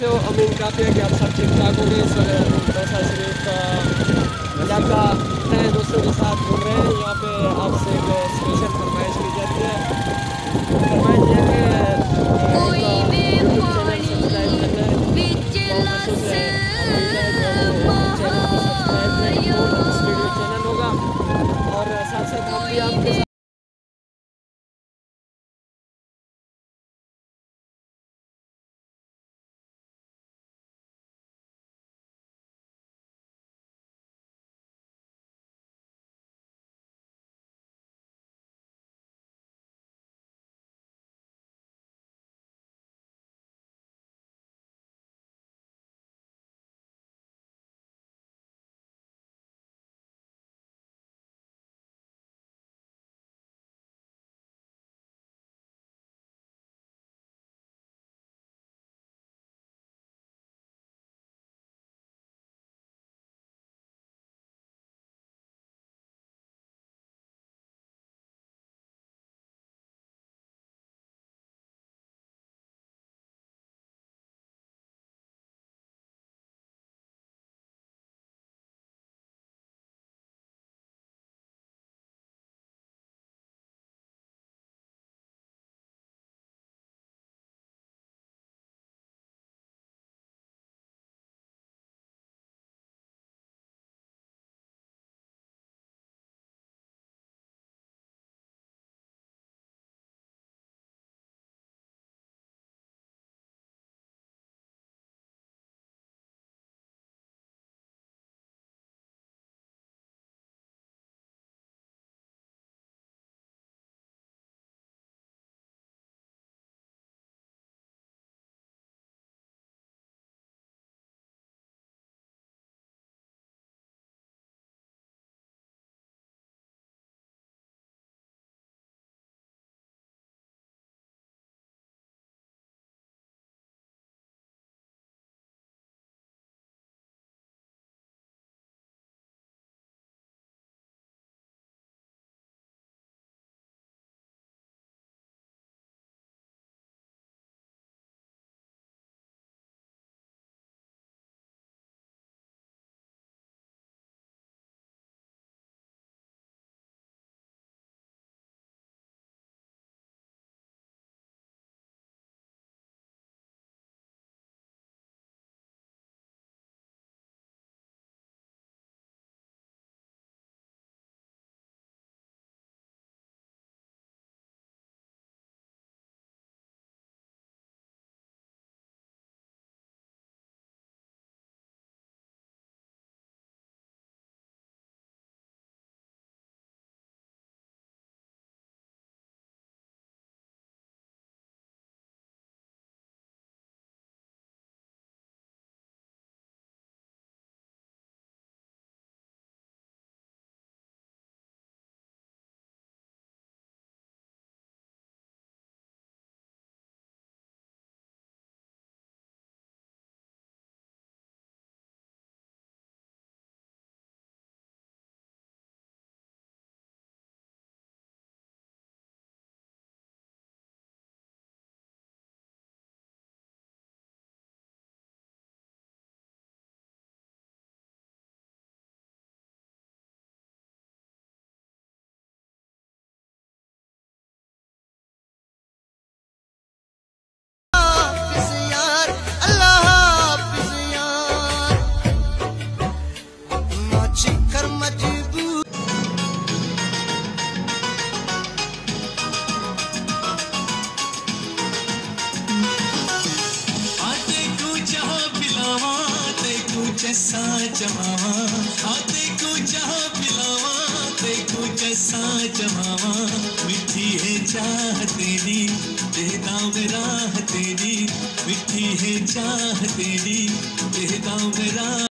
तो उम्मीद करते हैं कि आप सब ठीक ठाक होंगे। इस वक्त दौसा शरीफ इलाका नए दोस्तों के साथ घूम रहे हैं। यहाँ पे आपसे एक स्पेशल फरमाइश की जाती है। फरमाइश ये कि यूट्यूब चैनल सब्सक्राइब करना है। बहुत खुश है अपील है कि वो चैनल को सब्सक्राइब करें। बहुत स्टूडियो चैनल होगा और साथ साथ हम भी आपके साथ जैसा जमावा आते को चाह पिलावा ते को जैसा जमावा मिठी है चाह तेरी दे दाव राह तेरी मिठी है चाह तेरी दे दाव राह